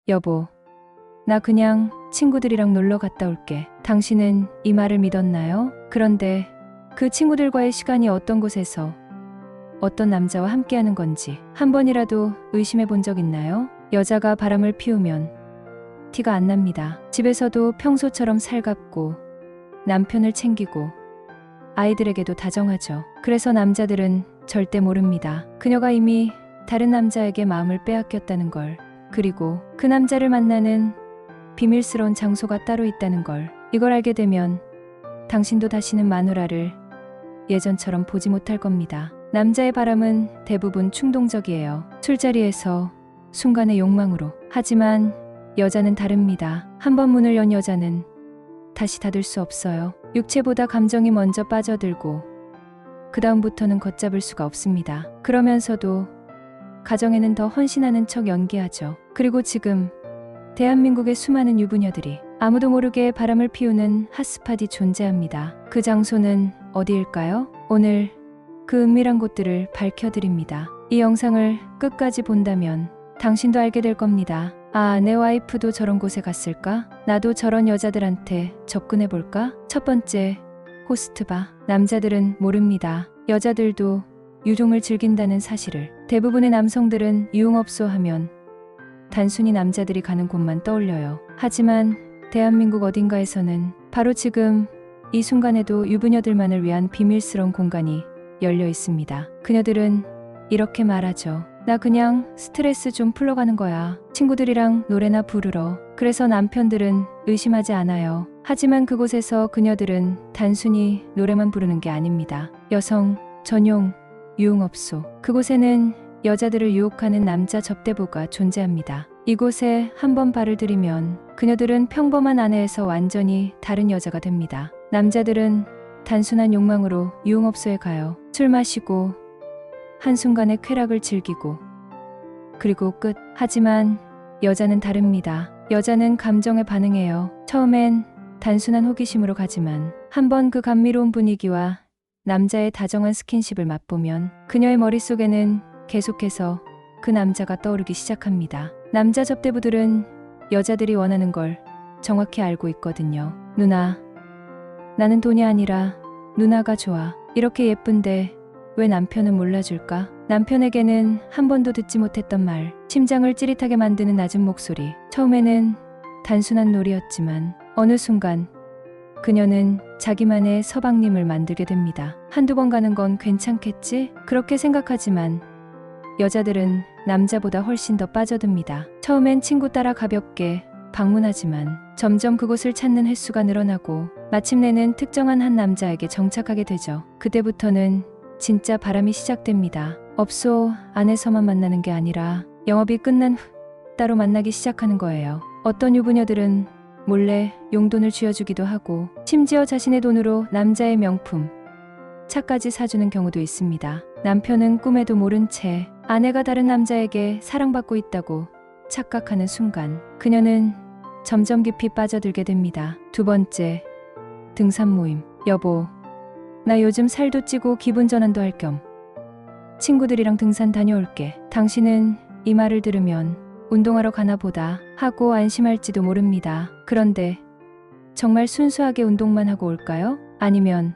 여보, 나 그냥 친구들이랑 놀러 갔다 올게. 당신은 이 말을 믿었나요? 그런데 그 친구들과의 시간이 어떤 곳에서 어떤 남자와 함께하는 건지 한 번이라도 의심해 본 적 있나요? 여자가 바람을 피우면 티가 안 납니다. 집에서도 평소처럼 살갑고 남편을 챙기고 아이들에게도 다정하죠. 그래서 남자들은 절대 모릅니다. 그녀가 이미 다른 남자에게 마음을 빼앗겼다는 걸, 그리고 그 남자를 만나는 비밀스러운 장소가 따로 있다는 걸. 이걸 알게 되면 당신도 다시는 마누라를 예전처럼 보지 못할 겁니다. 남자의 바람은 대부분 충동적이에요. 술자리에서 순간의 욕망으로. 하지만 여자는 다릅니다. 한번 문을 연 여자는 다시 닫을 수 없어요. 육체보다 감정이 먼저 빠져들고 그 다음부터는 걷잡을 수가 없습니다. 그러면서도 가정에는 더 헌신하는 척 연기하죠. 그리고 지금 대한민국의 수많은 유부녀들이 아무도 모르게 바람을 피우는 핫스팟이 존재합니다. 그 장소는 어디일까요? 오늘 그 은밀한 곳들을 밝혀드립니다. 이 영상을 끝까지 본다면 당신도 알게 될 겁니다. 아, 내 와이프도 저런 곳에 갔을까? 나도 저런 여자들한테 접근해볼까? 첫 번째, 호스트바. 남자들은 모릅니다. 여자들도 유종을 즐긴다는 사실을. 대부분의 남성들은 유흥업소 하면 단순히 남자들이 가는 곳만 떠올려요. 하지만 대한민국 어딘가에서는 바로 지금 이 순간에도 유부녀들만을 위한 비밀스러운 공간이 열려 있습니다. 그녀들은 이렇게 말하죠. 나 그냥 스트레스 좀 풀러가는 거야. 친구들이랑 노래나 부르러. 그래서 남편들은 의심하지 않아요. 하지만 그곳에서 그녀들은 단순히 노래만 부르는 게 아닙니다. 여성 전용 유흥업소. 그곳에는 여자들을 유혹하는 남자 접대부가 존재합니다. 이곳에 한번 발을 들이면 그녀들은 평범한 아내에서 완전히 다른 여자가 됩니다. 남자들은 단순한 욕망으로 유흥업소에 가요. 술 마시고 한순간의 쾌락을 즐기고 그리고 끝. 하지만 여자는 다릅니다. 여자는 감정에 반응해요. 처음엔 단순한 호기심으로 가지만 한번 그 감미로운 분위기와 남자의 다정한 스킨십을 맛보면 그녀의 머릿속에는 계속해서 그 남자가 떠오르기 시작합니다. 남자 접대부들은 여자들이 원하는 걸 정확히 알고 있거든요. 누나, 나는 돈이 아니라 누나가 좋아. 이렇게 예쁜데 왜 남편은 몰라줄까? 남편에게는 한 번도 듣지 못했던 말, 심장을 찌릿하게 만드는 낮은 목소리. 처음에는 단순한 놀이였지만 어느 순간 그녀는 자기만의 서방님을 만들게 됩니다. 한두 번 가는 건 괜찮겠지? 그렇게 생각하지만 여자들은 남자보다 훨씬 더 빠져듭니다. 처음엔 친구 따라 가볍게 방문하지만 점점 그곳을 찾는 횟수가 늘어나고 마침내는 특정한 한 남자에게 정착하게 되죠. 그때부터는 진짜 바람이 시작됩니다. 업소 안에서만 만나는 게 아니라 영업이 끝난 후 따로 만나기 시작하는 거예요. 어떤 유부녀들은 몰래 용돈을 쥐어주기도 하고 심지어 자신의 돈으로 남자의 명품, 차까지 사주는 경우도 있습니다. 남편은 꿈에도 모른 채 아내가 다른 남자에게 사랑받고 있다고 착각하는 순간 그녀는 점점 깊이 빠져들게 됩니다. 두 번째, 등산 모임. 여보, 나 요즘 살도 찌고 기분 전환도 할 겸 친구들이랑 등산 다녀올게. 당신은 이 말을 들으면 운동하러 가나 보다 하고 안심할지도 모릅니다. 그런데 정말 순수하게 운동만 하고 올까요? 아니면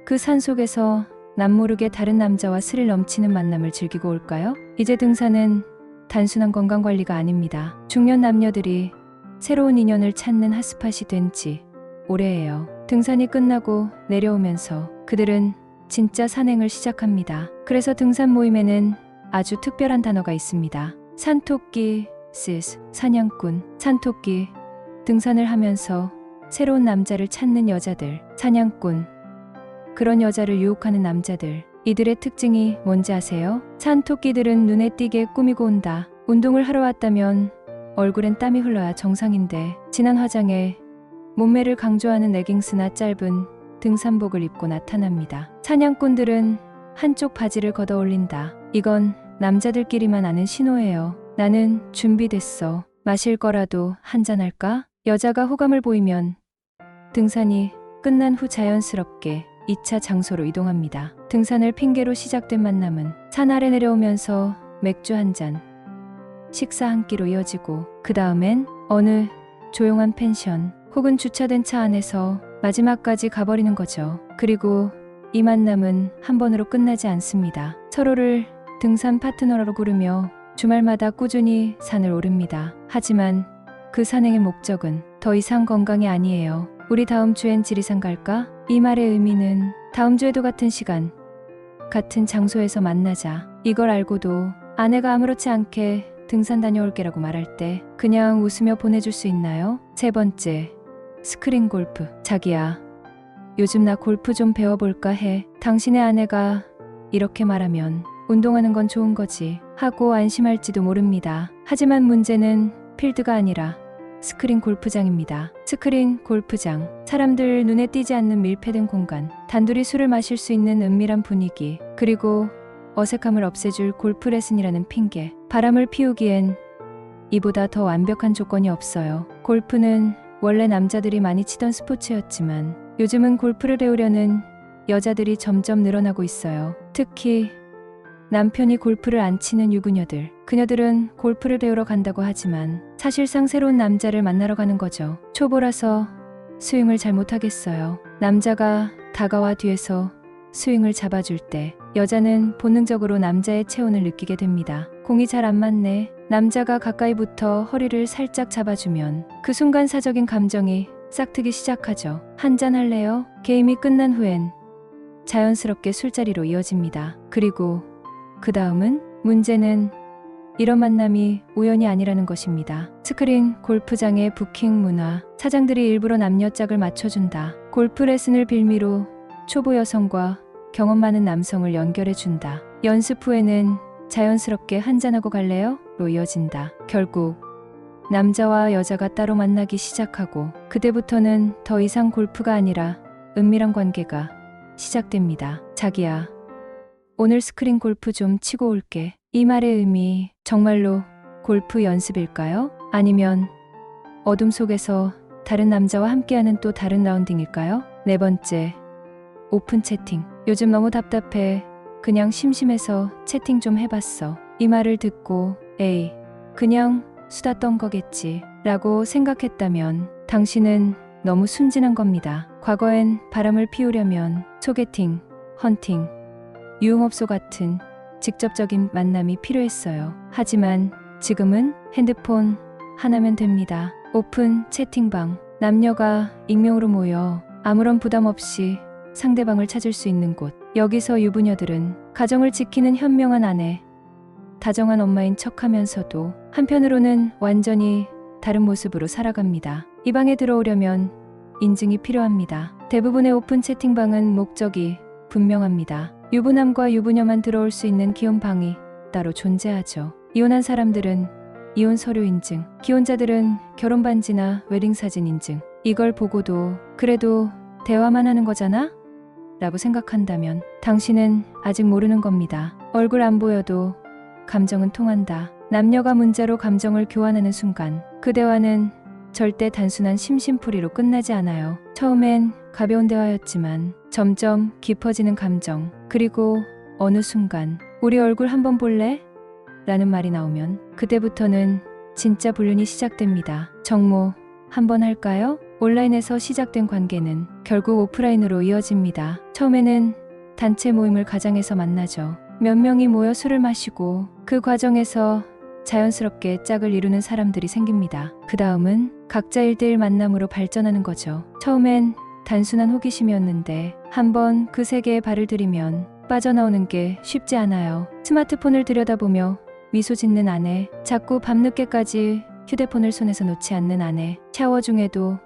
그 산속에서 남모르게 다른 남자와 스릴 넘치는 만남을 즐기고 올까요? 이제 등산은 단순한 건강관리가 아닙니다. 중년 남녀들이 새로운 인연을 찾는 핫스팟이 된 지 오래예요. 등산이 끝나고 내려오면서 그들은 진짜 산행을 시작합니다. 그래서 등산 모임에는 아주 특별한 단어가 있습니다. 산토끼, 시스, 사냥꾼. 산토끼, 등산을 하면서 새로운 남자를 찾는 여자들. 사냥꾼, 그런 여자를 유혹하는 남자들. 이들의 특징이 뭔지 아세요? 산토끼들은 눈에 띄게 꾸미고 온다. 운동을 하러 왔다면 얼굴엔 땀이 흘러야 정상인데 진한 화장에 몸매를 강조하는 레깅스나 짧은 등산복을 입고 나타납니다. 사냥꾼들은 한쪽 바지를 걷어 올린다. 이건 남자들끼리만 아는 신호예요. 나는 준비됐어. 마실 거라도 한잔할까? 여자가 호감을 보이면 등산이 끝난 후 자연스럽게 2차 장소로 이동합니다. 등산을 핑계로 시작된 만남은 산 아래 내려오면서 맥주 한 잔, 식사 한 끼로 이어지고 그 다음엔 어느 조용한 펜션 혹은 주차된 차 안에서 마지막까지 가버리는 거죠. 그리고 이 만남은 한 번으로 끝나지 않습니다. 서로를 등산 파트너로 부르며 주말마다 꾸준히 산을 오릅니다. 하지만 그 산행의 목적은 더 이상 건강이 아니에요. 우리 다음 주엔 지리산 갈까? 이 말의 의미는 다음 주에도 같은 시간, 같은 장소에서 만나자. 이걸 알고도 아내가 아무렇지 않게 등산 다녀올게라고 말할 때 그냥 웃으며 보내줄 수 있나요? 세 번째, 스크린 골프. 자기야, 요즘 나 골프 좀 배워볼까 해. 당신의 아내가 이렇게 말하면 운동하는 건 좋은 거지 하고 안심할지도 모릅니다. 하지만 문제는 필드가 아니라 스크린 골프장입니다. 스크린 골프장. 사람들 눈에 띄지 않는 밀폐된 공간, 단둘이 술을 마실 수 있는 은밀한 분위기, 그리고 어색함을 없애줄 골프 레슨이라는 핑계. 바람을 피우기엔 이보다 더 완벽한 조건이 없어요. 골프는 원래 남자들이 많이 치던 스포츠였지만 요즘은 골프를 배우려는 여자들이 점점 늘어나고 있어요. 특히 남편이 골프를 안 치는 유부녀들. 그녀들은 골프를 배우러 간다고 하지만 사실상 새로운 남자를 만나러 가는 거죠. 초보라서 스윙을 잘 못하겠어요. 남자가 다가와 뒤에서 스윙을 잡아줄 때 여자는 본능적으로 남자의 체온을 느끼게 됩니다. 공이 잘 안 맞네. 남자가 가까이부터 허리를 살짝 잡아주면 그 순간 사적인 감정이 싹트기 시작하죠. 한잔 할래요? 게임이 끝난 후엔 자연스럽게 술자리로 이어집니다. 그리고 그 다음은, 문제는 이런 만남이 우연이 아니라는 것입니다. 스크린 골프장의 부킹 문화. 사장들이 일부러 남녀 짝을 맞춰준다. 골프 레슨을 빌미로 초보 여성과 경험 많은 남성을 연결해준다. 연습 후에는 자연스럽게 한잔하고 갈래요? 로 이어진다. 결국 남자와 여자가 따로 만나기 시작하고 그때부터는 더 이상 골프가 아니라 은밀한 관계가 시작됩니다. 자기야, 오늘 스크린 골프 좀 치고 올게. 이 말의 의미, 정말로 골프 연습일까요? 아니면 어둠 속에서 다른 남자와 함께하는 또 다른 라운딩일까요? 네 번째, 오픈 채팅. 요즘 너무 답답해. 그냥 심심해서 채팅 좀 해봤어. 이 말을 듣고 에이, 그냥 수다 떤 거겠지 라고 생각했다면 당신은 너무 순진한 겁니다. 과거엔 바람을 피우려면 소개팅, 헌팅, 유흥업소 같은 직접적인 만남이 필요했어요. 하지만 지금은 핸드폰 하나면 됩니다. 오픈 채팅방. 남녀가 익명으로 모여 아무런 부담 없이 상대방을 찾을 수 있는 곳. 여기서 유부녀들은 가정을 지키는 현명한 아내, 다정한 엄마인 척하면서도 한편으로는 완전히 다른 모습으로 살아갑니다. 이 방에 들어오려면 인증이 필요합니다. 대부분의 오픈 채팅방은 목적이 분명합니다. 유부남과 유부녀만 들어올 수 있는 기혼 방이 따로 존재하죠. 이혼한 사람들은 이혼 서류 인증, 기혼자들은 결혼 반지나 웨딩 사진 인증. 이걸 보고도 그래도 대화만 하는 거잖아? 라고 생각한다면 당신은 아직 모르는 겁니다. 얼굴 안 보여도 감정은 통한다. 남녀가 문자로 감정을 교환하는 순간 그 대화는 절대 단순한 심심풀이로 끝나지 않아요. 처음엔 가벼운 대화였지만 점점 깊어지는 감정, 그리고 어느 순간 우리 얼굴 한번 볼래? 라는 말이 나오면 그때부터는 진짜 불륜이 시작됩니다. 정모 한번 할까요? 온라인에서 시작된 관계는 결국 오프라인으로 이어집니다. 처음에는 단체 모임을 가장해서 만나죠. 몇 명이 모여 술을 마시고 그 과정에서 자연스럽게 짝을 이루는 사람들이 생깁니다. 그 다음은 각자 1대1 만남으로 발전하는 거죠. 처음엔 단순한 호기심이었는데 한번 그 세계에 발을 들이면 빠져나오는 게 쉽지 않아요. 스마트폰을 들여다보며 미소 짓는 아내, 자꾸 밤늦게까지 휴대폰을 손에서 놓지 않는 아내, 샤워 중에도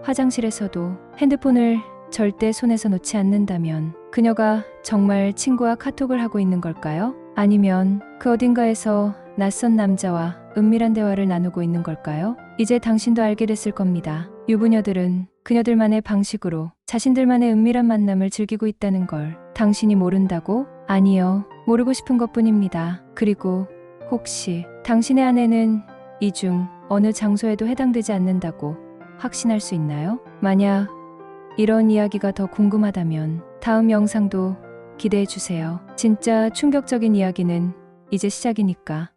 화장실에서도 핸드폰을 절대 손에서 놓지 않는다면 그녀가 정말 친구와 카톡을 하고 있는 걸까요? 아니면 그 어딘가에서 낯선 남자와 은밀한 대화를 나누고 있는 걸까요? 이제 당신도 알게 됐을 겁니다. 유부녀들은 그녀들만의 방식으로 자신들만의 은밀한 만남을 즐기고 있다는 걸 당신이 모른다고? 아니요, 모르고 싶은 것뿐입니다. 그리고 혹시 당신의 아내는 이 중 어느 장소에도 해당되지 않는다고 확신할 수 있나요? 만약 이런 이야기가 더 궁금하다면 다음 영상도 기대해 주세요. 진짜 충격적인 이야기는 이제 시작이니까.